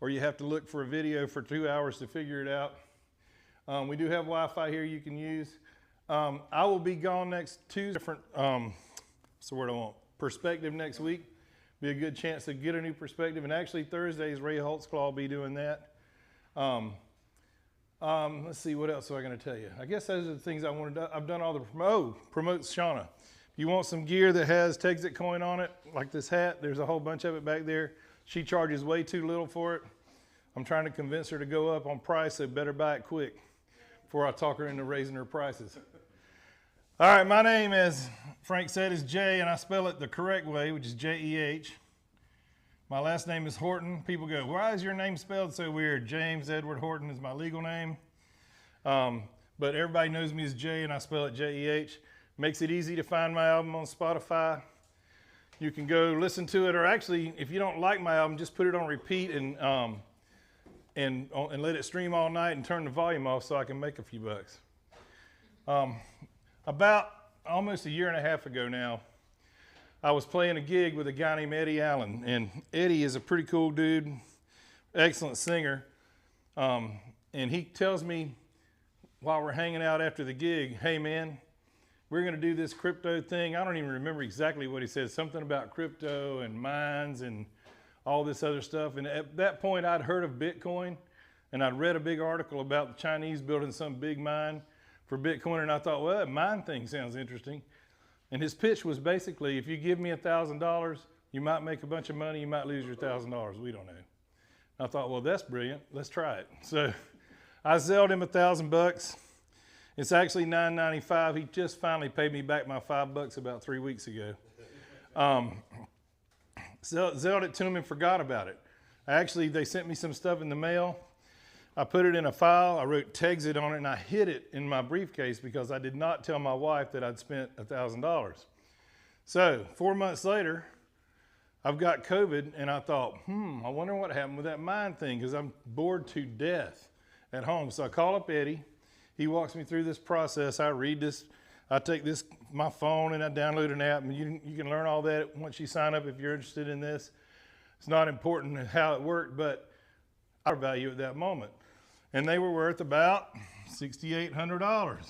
or you have to look for a video for 2 hours to figure it out. We do have Wi-Fi here you can use. I will be gone next Tuesday. Different, what's the word I want? Perspective next week. Be a good chance to get a new perspective. And actually Thursdays, Ray Holtzclaw will be doing that. Let's see, what else am I going to tell you? I guess those are the things I wanted to. I've done all the promotes Shauna. If you want some gear that has Texit coin on it, like this hat, there's a whole bunch of it back there. She charges way too little for it. I'm trying to convince her to go up on price, so better buy it quick before I talk her into raising her prices. All right, my name, as Frank said, is Jay, and I spell it the correct way, which is J-E-H. My last name is Horton. People go, why is your name spelled so weird? James Edward Horton is my legal name. But everybody knows me as Jay, and I spell it J-E-H. Makes it easy to find my album on Spotify. You can go listen to it, or actually, if you don't like my album, just put it on repeat and let it stream all night and turn the volume off so I can make a few bucks. About almost a year and a half ago now, I was playing a gig with a guy named Eddie Allen, and Eddie is a pretty cool dude, excellent singer, and he tells me while we're hanging out after the gig, hey man, we're going to do this crypto thing. I don't even remember exactly what he said, something about crypto and mines and all this other stuff. And at that point, I'd heard of Bitcoin, and I'd read a big article about the Chinese building some big mine for Bitcoin, and I thought, well, that mine thing sounds interesting. And his pitch was basically, if you give me $1,000, you might make a bunch of money, you might lose your $1,000, we don't know. I thought, well, that's brilliant, let's try it. So I sold him $1,000. It's actually $9.95. He just finally paid me back my $5 about 3 weeks ago. Sold it to him and forgot about it. Actually, they sent me some stuff in the mail. I put it in a file, I wrote Texit on it, and I hid it in my briefcase because I did not tell my wife that I'd spent $1,000. So 4 months later, I've got COVID, and I thought, I wonder what happened with that mine thing, because I'm bored to death at home. So I call up Eddie. He walks me through this process. I read this. I take my phone, and I download an app, and you can learn all that once you sign up if you're interested in this. It's not important how it worked, but our value at that moment. And they were worth about $6,800.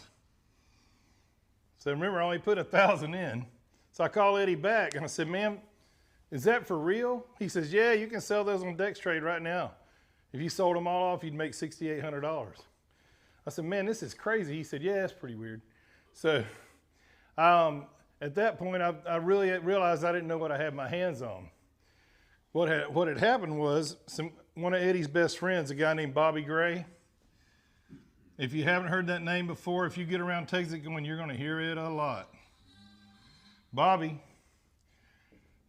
So remember, I only put 1,000 in. So I call Eddie back and I said, man, is that for real? He says, yeah, you can sell those on DexTrade right now. If you sold them all off, you'd make $6,800. I said, man, this is crazy. He said, yeah, it's pretty weird. So at that point, I really realized I didn't know what I had my hands on. What had happened was one of Eddie's best friends, a guy named Bobby Gray. If you haven't heard that name before, if you get around Texit going, you're going to hear it a lot. Bobby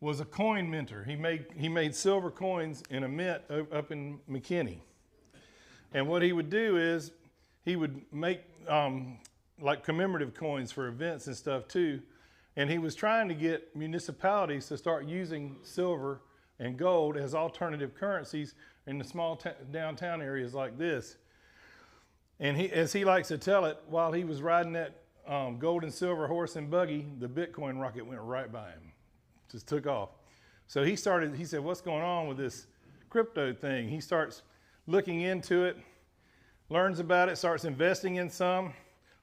was a coin minter. He made silver coins in a mint up in McKinney. And what he would do is he would make like commemorative coins for events and stuff too. And he was trying to get municipalities to start using silver and gold as alternative currencies in the small downtown areas like this. And as he likes to tell it, while he was riding that gold and silver horse and buggy, the Bitcoin rocket went right by him, just took off. So he said, what's going on with this crypto thing? He starts looking into it, learns about it, starts investing in some,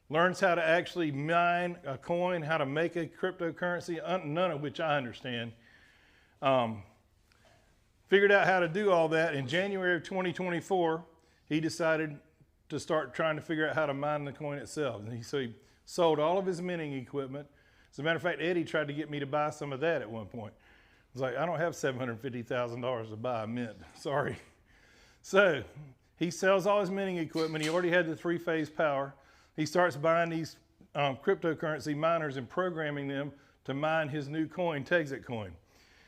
learns how to actually mine a coin, how to make a cryptocurrency, none of which I understand. Figured out how to do all that. In January of 2024, he decided to start trying to figure out how to mine the coin itself. And so he sold all of his minting equipment. As a matter of fact, Eddie tried to get me to buy some of that at one point. I was like, I don't have $750,000 to buy a mint, sorry. So he sells all his minting equipment. He already had the 3-phase power. He starts buying these cryptocurrency miners and programming them to mine his new coin, Texit coin.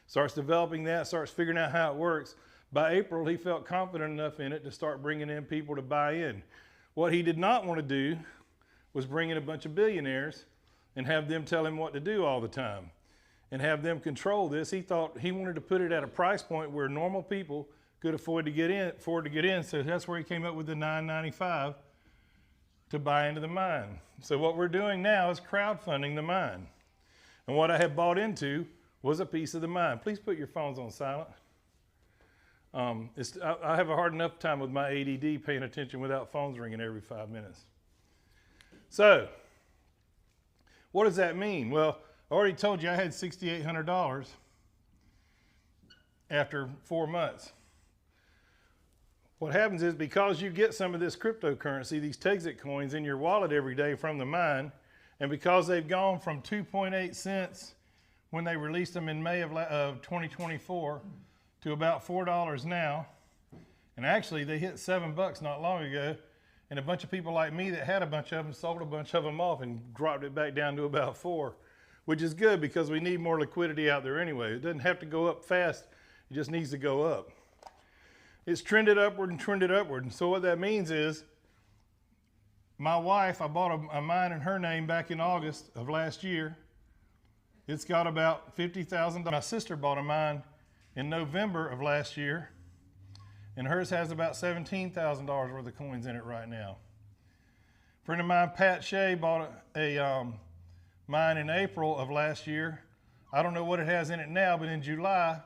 Starts developing that, starts figuring out how it works. By April, he felt confident enough in it to start bringing in people to buy in. What he did not want to do was bring in a bunch of billionaires and have them tell him what to do all the time and have them control this. He thought he wanted to put it at a price point where normal people could afford to get in. So that's where he came up with the $9.95 to buy into the mine. So what we're doing now is crowdfunding the mine. And what I had bought into was a piece of the mine. Please put your phones on silent. I have a hard enough time with my ADD paying attention without phones ringing every 5 minutes. So, what does that mean? Well, I already told you I had $6,800 after 4 months. What happens is because you get some of this cryptocurrency, these Texit coins in your wallet every day from the mine, and because they've gone from 2.8 cents when they released them in May of 2024 to about $4 now, and actually they hit $7 not long ago, and a bunch of people like me that had a bunch of them sold a bunch of them off and dropped it back down to about 4, which is good because we need more liquidity out there anyway. It doesn't have to go up fast, it just needs to go up. It's trended upward and trended upward. And so what that means is my wife, I bought a mine in her name back in August of last year. It's got about $50,000. My sister bought a mine in November of last year, and hers has about $17,000 worth of coins in it right now. A friend of mine, Pat Shea, bought a mine in April of last year. I don't know what it has in it now, but in July,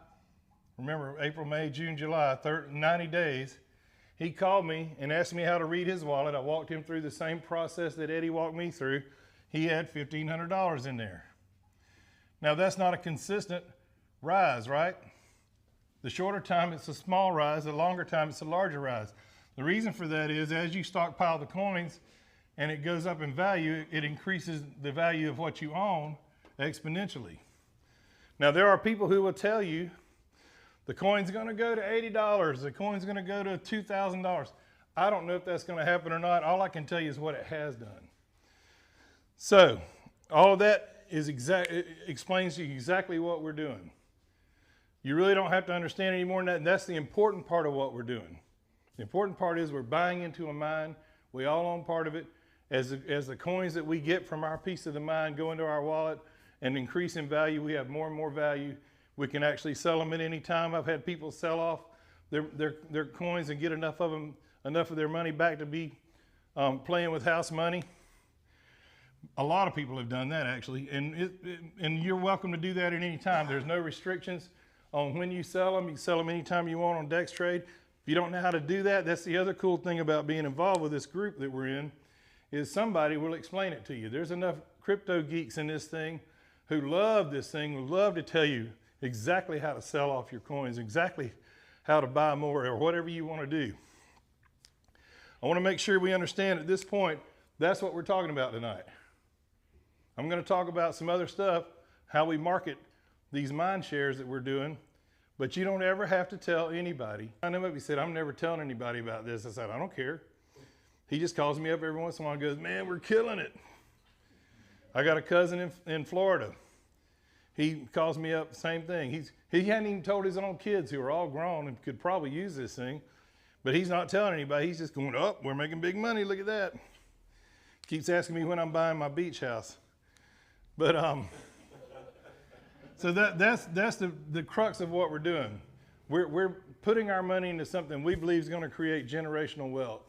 remember April, May, June, July, 90 days, he called me and asked me how to read his wallet. I walked him through the same process that Eddie walked me through. He had $1,500 in there. Now that's not a consistent rise, right? The shorter time it's a small rise, the longer time it's a larger rise. The reason for that is as you stockpile the coins and it goes up in value, it increases the value of what you own exponentially. Now there are people who will tell you the coin's gonna go to $80, the coin's gonna go to $2,000. I don't know if that's gonna happen or not. All I can tell you is what it has done. So, all of that explains to you exactly what we're doing. You really don't have to understand any more than that, and that's the important part of what we're doing. The important part is we're buying into a mine. We all own part of it. As the coins that we get from our piece of the mine go into our wallet and increase in value, we have more and more value. We can actually sell them at any time. I've had people sell off their coins and get enough of their money back to be playing with house money. A lot of people have done that actually, and you're welcome to do that at any time. There's no restrictions on when you sell them. You can sell them anytime you want on DexTrade. If you don't know how to do that, that's the other cool thing about being involved with this group that we're in, is somebody will explain it to you. There's enough crypto geeks in this thing who love this thing, who love to tell you exactly how to sell off your coins, exactly how to buy more or whatever you want to do. I want to make sure we understand at this point, that's what we're talking about tonight. I'm going to talk about some other stuff, how we market these mine shares that we're doing, but you don't ever have to tell anybody. I know maybe said, I'm never telling anybody about this. I said, I don't care. He just calls me up every once in a while and goes, man, we're killing it. I got a cousin in Florida. He calls me up, same thing. He hadn't even told his own kids who are all grown and could probably use this thing, but he's not telling anybody. He's just going, oh, we're making big money, look at that. Keeps asking me when I'm buying my beach house. But so that's the crux of what we're doing. We're putting our money into something we believe is going to create generational wealth,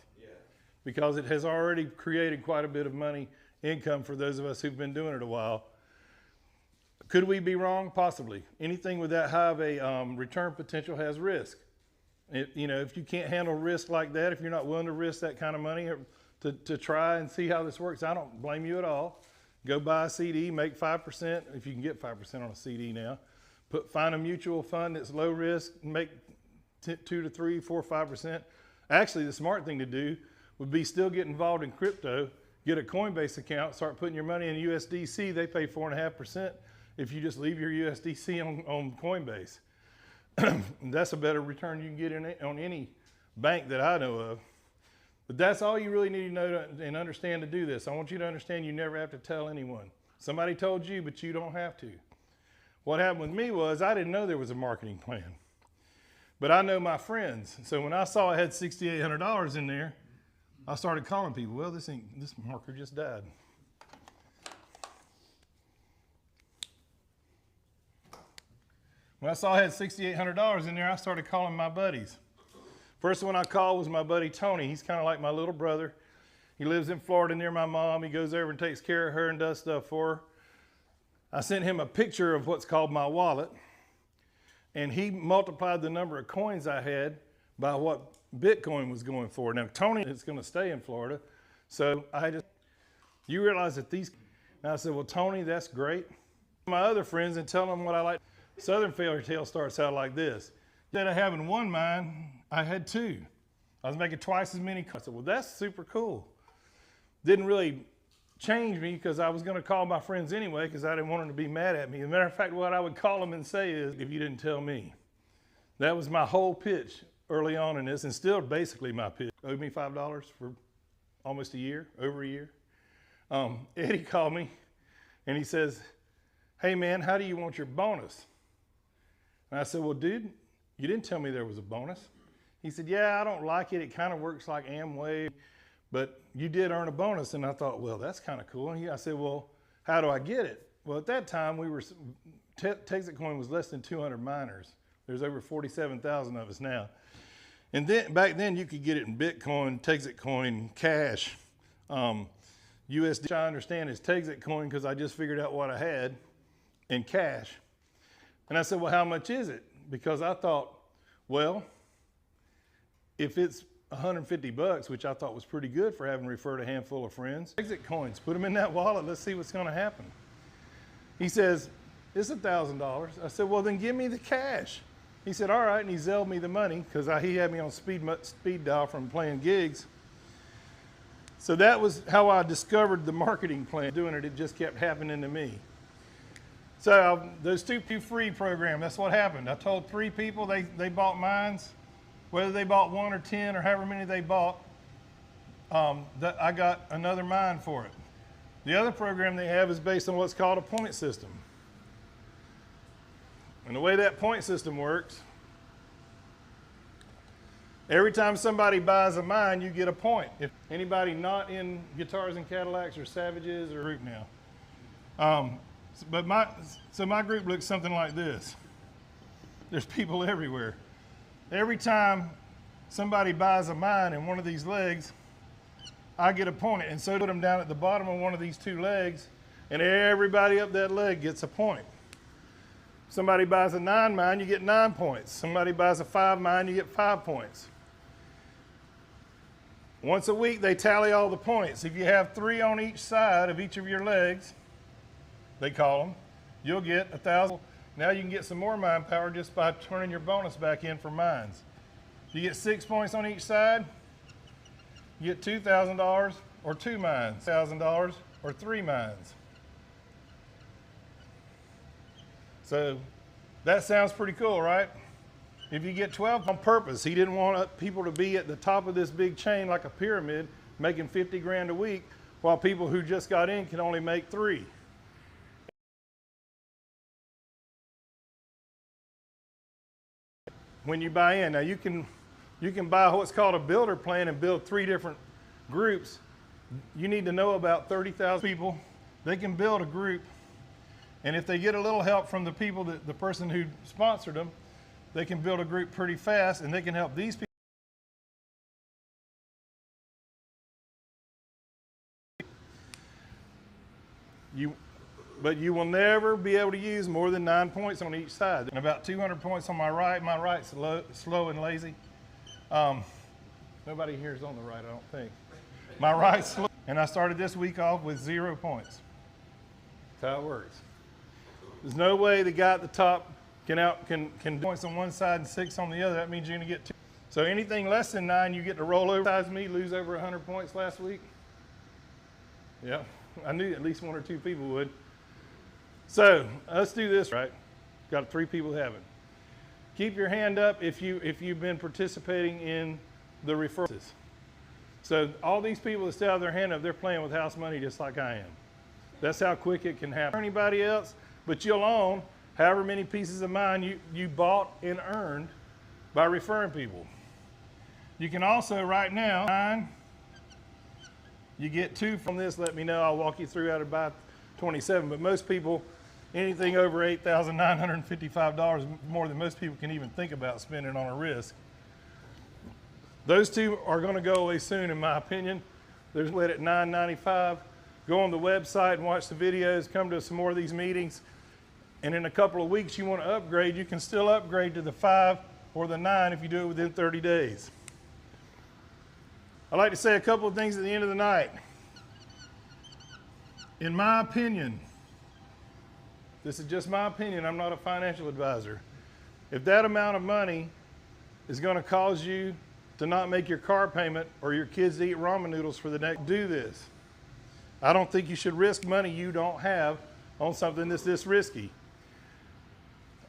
because it has already created quite a bit of money, income for those of us who've been doing it a while. Could we be wrong? Possibly. Anything with that high of a return potential has risk. If you can't handle risk like that, if you're not willing to risk that kind of money to try and see how this works, I don't blame you at all. Go buy a CD, make 5%, if you can get 5% on a CD now. Find a mutual fund that's low risk, make 2 to 3, 4, 5%. Actually, the smart thing to do would be still get involved in crypto, get a Coinbase account, start putting your money in USDC. They pay 4.5% if you just leave your USDC on Coinbase. That's a better return you can get on any bank that I know of. But that's all you really need to know and understand to do this. I want you to understand you never have to tell anyone. Somebody told you, but you don't have to. What happened with me was I didn't know there was a marketing plan. But I know my friends. So when I saw I had $6,800 in there, I started calling people. Well, this marker just died. When I saw I had $6,800 in there, I started calling my buddies. First one I called was my buddy Tony. He's kind of like my little brother. He lives in Florida near my mom. He goes over and takes care of her and does stuff for her. I sent him a picture of what's called my wallet. and he multiplied the number of coins I had by what Bitcoin was going for. Now, Tony is going to stay in Florida, so you realize that these, and I said, well, Tony, that's great. My other friends and tell them what I like. Southern Fairy Tale starts out like this. Instead of having one mine, I had two. I was making twice as many. I said, well, that's super cool. Didn't really change me because I was going to call my friends anyway because I didn't want them to be mad at me. As a matter of fact, what I would call them and say is, if you didn't tell me. That was my whole pitch early on in this, and still basically my pitch. Owed me $5 for almost a year, over a year. Eddie called me and he says, hey man, how do you want your bonus? And I said, well, dude, you didn't tell me there was a bonus. He said, yeah, I don't like it. It kind of works like Amway, but you did earn a bonus. And I thought, well, that's kind of cool. And I said, well, how do I get it? Well, at that time, Texit coin was less than 200 miners. There's over 47,000 of us now. And then back then, you could get it in Bitcoin, Texit coin, cash. USD, which I understand is Texit coin because I just figured out what I had, in cash. And I said, well, how much is it? Because I thought, well, if it's 150 bucks, which I thought was pretty good for having referred a handful of friends, Texit coins, put them in that wallet, let's see what's gonna happen. He says, it's $1,000. I said, well, then give me the cash. He said, all right, and he Zelled me the money because he had me on speed dial from playing gigs. So that was how I discovered the marketing plan. Doing it, it just kept happening to me. So those two free program, that's what happened. I told 3 people they bought mines, whether they bought 1 or 10 or however many they bought, that I got another mine for it. The other program they have is based on what's called a point system. And the way that point system works, every time somebody buys a mine, you get a point. If anybody not in Guitars and Cadillacs or Savages or group now. So my group looks something like this. There's people everywhere. Every time somebody buys a mine in one of these legs, I get a point. And so put them down at the bottom of one of these 2 legs, and everybody up that leg gets a point. Somebody buys a 9 mine, you get 9 points. Somebody buys a 5 mine, you get 5 points. Once a week, they tally all the points. If you have 3 on each side of each of your legs, they call them, you'll get 1,000. Now you can get some more mine power just by turning your bonus back in for mines. You get 6 points on each side, you get $2,000 or 2 mines, $1,000 or 3 mines. So that sounds pretty cool, right? If you get 12 on purpose, he didn't want people to be at the top of this big chain like a pyramid, making 50 grand a week, while people who just got in can only make 3. When you buy in, now you can buy what's called a builder plan and build 3 different groups. You need to know about 30,000 people. They can build a group, and if they get a little help from the people, the person who sponsored them, they can build a group pretty fast, and they can help these people. But you will never be able to use more than 9 points on each side. And about 200 points on my right. My right's slow and lazy. Nobody here is on the right, I don't think. My right's slow. And I started this week off with 0 points. That's how it works. There's no way the guy at the top can points on one side and 6 on the other. That means you're going to get 2. So anything less than 9, you get to roll over. Besides me, lose over 100 points last week. Yeah, I knew at least 1 or 2 people would. So let's do this, right? Got 3 people who haven't. Keep your hand up if you've been participating in the referrals. So all these people that still have their hand up, they're playing with house money just like I am. That's how quick it can happen. Anybody else, but you'll own however many pieces of mine you bought and earned by referring people. You can also right now, you get 2 from this. Let me know. I'll walk you through how to buy 27. But most people, anything over $8,955, more than most people can even think about spending on a risk. Those 2 are going to go away soon, in my opinion. They're split at $9.95. Go on the website and watch the videos. Come to some more of these meetings. and in a couple of weeks you want to upgrade, you can still upgrade to the 5 or the 9 if you do it within 30 days. I'd like to say a couple of things at the end of the night. In my opinion, this is just my opinion, I'm not a financial advisor. If that amount of money is going to cause you to not make your car payment or your kids to eat ramen noodles for the next, do this. I don't think you should risk money you don't have on something that's this risky.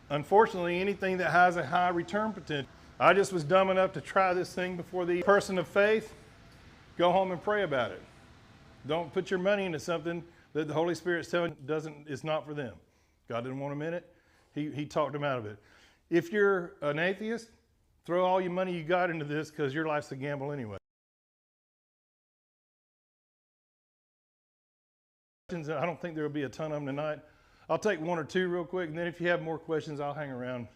Unfortunately, anything that has a high return potential. I just was dumb enough to try this thing before the person of faith. Go home and pray about it. Don't put your money into something that the Holy Spirit's telling you is not for them. God didn't want them in it. He talked them out of it. If you're an atheist, throw all your money you got into this because your life's a gamble anyway. I don't think there will be a ton of them tonight. I'll take one or two real quick, and then if you have more questions, I'll hang around.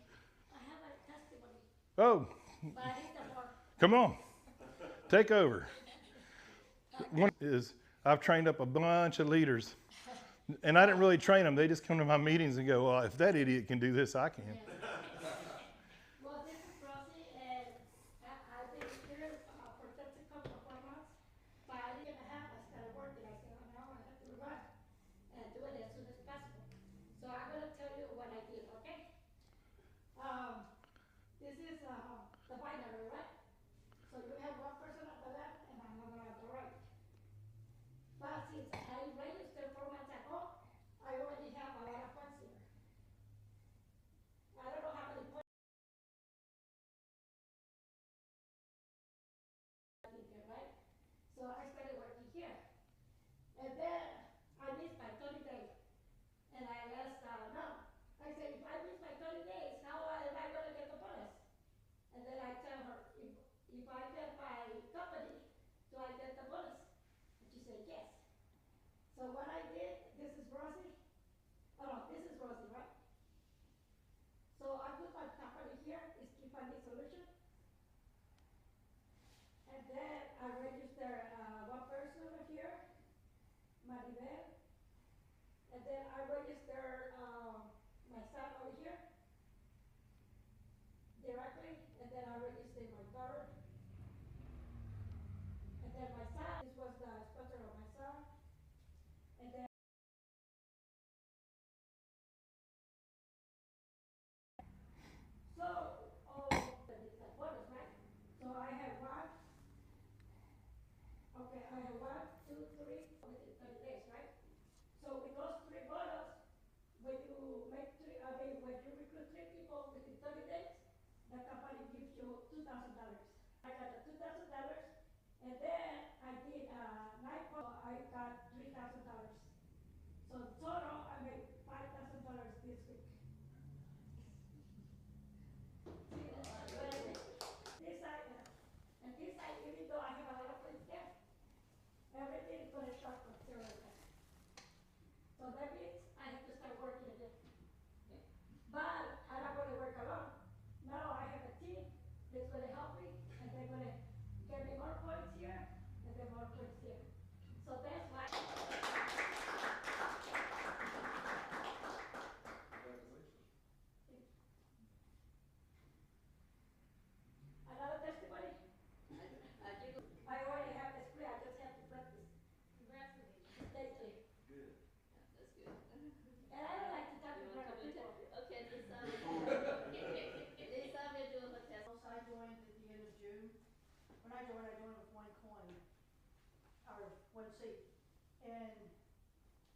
I have a testimony. Oh, But I need the more. come on. Take over. One is I've trained up a bunch of leaders, and I didn't really train them. They just come to my meetings and go, well, if that idiot can do this, I can. Yeah. Well, this is Rosie, and I've been here for just a couple of months, but I didn't have, I started working. I said, oh, now I have to run and do it as soon as possible. So I'm going to tell you what I did, okay? This is the binary, right? So you have one person on the left and another on the right. But since I registered 4 months ago, I already have a lot of funds here. I don't know how many points I did here, right? So I started working here. And then I missed my 30 days. And I asked, no. I said, if I miss my 30 days, how am I going to get the bonus? And then I tell her, if I get my company, do I get the bonus? And she said, yes. So what I did, this is Rosie. Oh no, this is Rosie, right? So I put my company here, is Key Funding Solution. And then I register one person over here, Maribel. And then I register my son over here directly. And then I register my daughter. And then my son, this was the sponsor of my son. And then so, it's a bonus, right? So I have one. Okay, I have 1, 2, 3 within 30 days, right? So with those 3 bonus, when you make when you recruit 3 people within 30 days, the company gives you $2,000. I got the $2,000, and then I did 9 bonus, I got $3,000. So total, I made $5,000 this week. See, that's what I did. This side, and this side, even though I have a lot of things there, everything is going to start from 0 again. So that means I have to start working again. But I'm not going to work alone. Now I have a team that's going to help me, and they're going to get me more points here, and then more points here. So that's why. Another testimony? I already have the split, I just have to practice. Congratulations. Thank you. Good. That's good. And I don't like to talk in front of people. Okay, this time we're doing a test. I joined at the end of June. When I joined with 1 coin, or 1 seat. And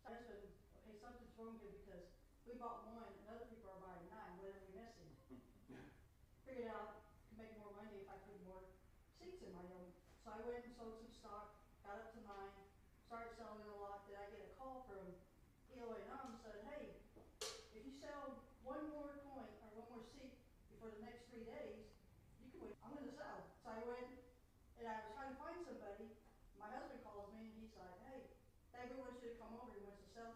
my husband, okay, something's wrong here because we bought 1 and other people are buying 9. What are we missing? Figured out to make more money if I put more seats in my own. So I went and sold some stock, got up to 9, started selling a lot. Then I get a call from Eloy and said, hey, if you sell 1 more coin or 1 more seat before the next 3 days, you can win. I'm going to sell. So I went and I was trying to find somebody. My husband calls me and he's like, hey, David wants you to come over. He wants to sell.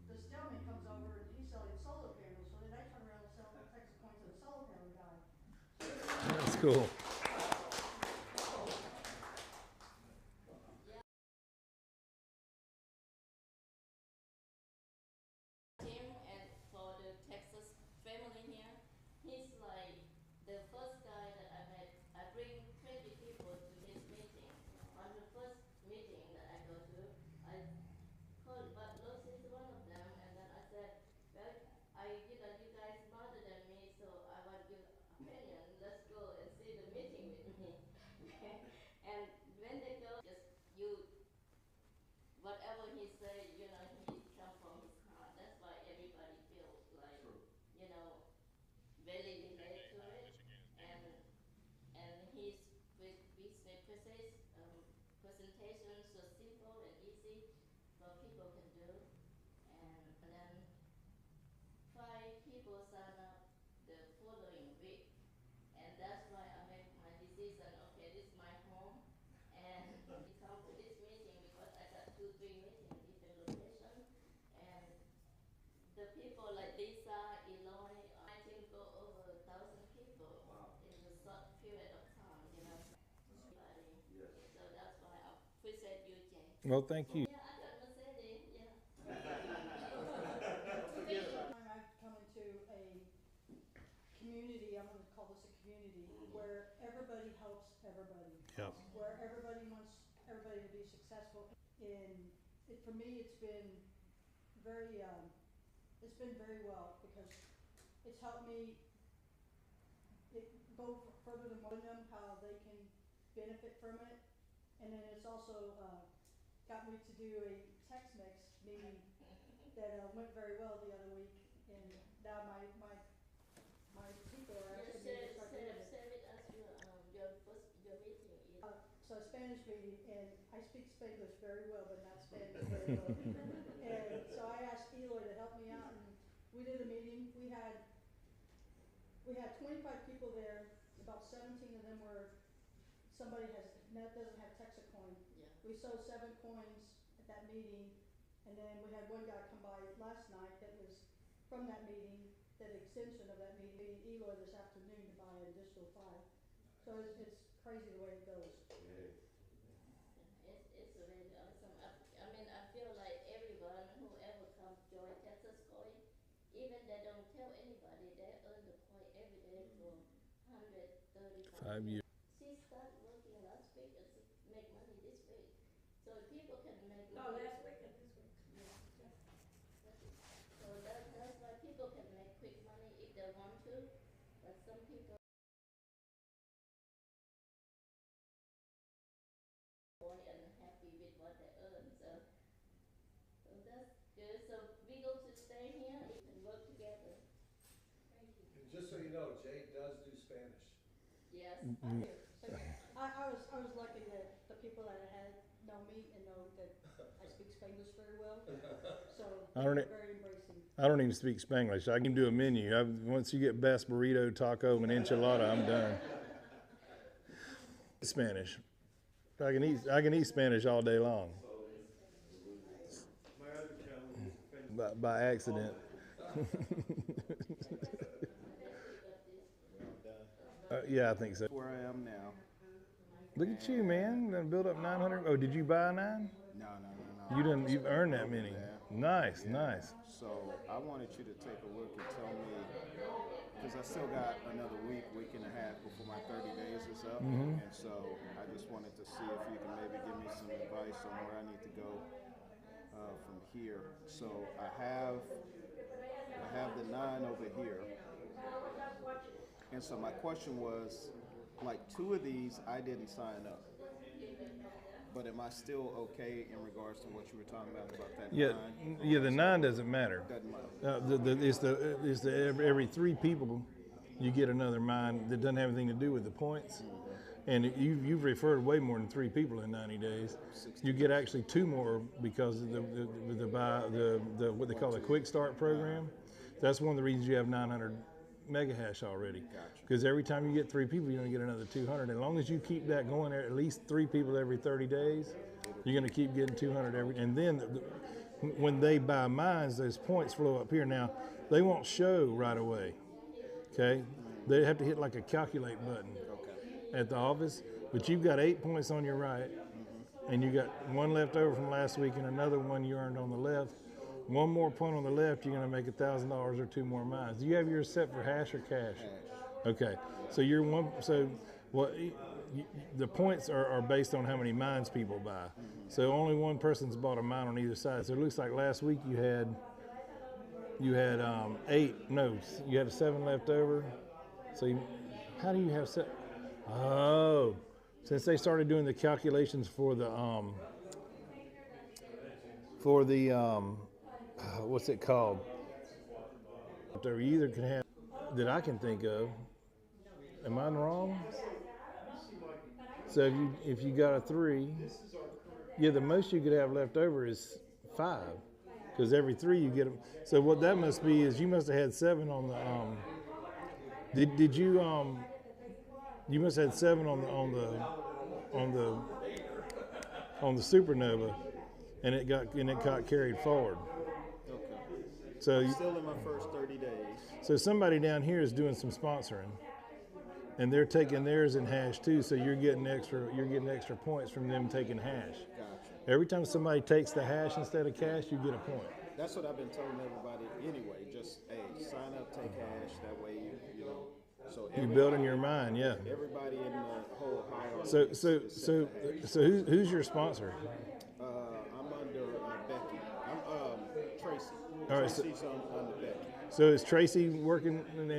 This gentleman comes over and he's selling solar panels. So then I turn around and sell Texit coins to the solar panel guy. That's cool. Team and for say, you know, he come from his heart. That's why everybody feels like, you know, really relate to it. And his presentation so simple and easy for people can do. And then 5 people sign up the following week. And that's why I make my decision, okay, this is my home. And we come to this meeting because I got 2-3 meetings in different locations. And the people like Lisa, Eloy, I think go over 1,000 people. Wow. In a short period of time, you know. Yes. So that's why I appreciate you, Jay. Well, thank you. Yeah, I got Mercedes, yeah. I've come into a community, I'm gonna call this a community, where everybody helps everybody. Yep. Where everybody wants everybody to be successful. For me, it's been very well, because it's helped me go further than knowing them, how they can benefit from it. And then it's also got me to do a text mix meeting that went very well the other week. And now my people are asking me to start doing it. Save it as your meeting is. So a Spanish meeting, and I speak Spanglish very well, but not Spanish very well. And so I asked Eloy to help me out, and we did a meeting. We had 25 people there. About 17 of them were somebody doesn't have Texit coin. Yeah. We sold 7 coins at that meeting, and then we had one guy come by last night that was from that meeting, that extension of that meeting, Eloy this afternoon to buy an additional 5. So it's crazy the way it goes. It's really awesome. I mean, I feel like everyone, whoever comes join Texas Coin, even they don't tell anybody, they earn the point every day for 135 5 years. She started working last week and she make money this week. So people can make money. No, last week and this week. Yeah. So that's why people can make quick money if they want to, but some people and happy with what they earn. So that's good. So we go to stay here and work together. Thank you. And just so you know, Jay does do Spanish. Yes. So I was lucky that the people that I had know me and know that I speak Spanglish very well. So I don't they're e- very embracing. I don't even speak Spanglish. I can do a menu. Once you get best burrito, taco, and enchilada, I'm done. Spanish. I can eat Spanish all day long. By accident. Yeah, I think so. Where I am now. Look at you, man. Done build up 900. Oh, did you buy 9? No. You've earned that many. Nice, nice. So I wanted you to take a look and tell me, because I still got another week and a half before my 30 days is up. And so I just wanted to see if you can maybe give me some advice on where I need to go from here. So I have the 9 over here. And so my question was, like 2 of these I didn't sign up. But am I still okay in regards to what you were talking about that 9? Yeah. The 9 doesn't matter. Doesn't matter. It's every 3 people, you get another mine that doesn't have anything to do with the points. And you've referred way more than 3 people in 90 days. You get actually 2 more because of the what they call the quick start program. That's one of the reasons you have 900 mega hash already. Because every time you get 3 people, you're going to get another 200. As long as you keep that going, at least 3 people every 30 days, you're going to keep getting 200 every. And then when they buy mines, those points flow up here. Now they won't show right away. Okay, they have to hit like a calculate button at the office. But you've got 8 points on your right, and you got 1 left over from last week, and another 1 you earned on the left. 1 more point on the left, you're going to make $1,000 or 2 more mines. Do you have yours set for hash or cash? Okay, so you're one. So what? The points are based on how many mines people buy. So only one person's bought a mine on either side. So it looks like last week you had 8. No, you had 7 left over. So how do you have 7? Oh, since they started doing the calculations for the for the what's it called? You either can have that I can think of. Am I wrong? So if you got a 3, yeah, the most you could have left over is 5, because every 3 you get them. So what that must be is you must have had 7 on the Did you you must have had 7 on the supernova, and it got carried forward. Okay. So I'm still in my first 30 days. So somebody down here is doing some sponsoring, and they're taking theirs in hash too. So you're getting extra points from them taking hash. Gotcha. Every time somebody takes the hash instead of cash, you get a point. That's what I've been telling everybody anyway. Just, hey, sign up, take hash. That way, you know. So You build in your mind, yeah. everybody in the whole hierarchy. So who's your sponsor? I'm under Becky. I'm Tracy. All right, so- Tracy's under Becky. So is Tracy working and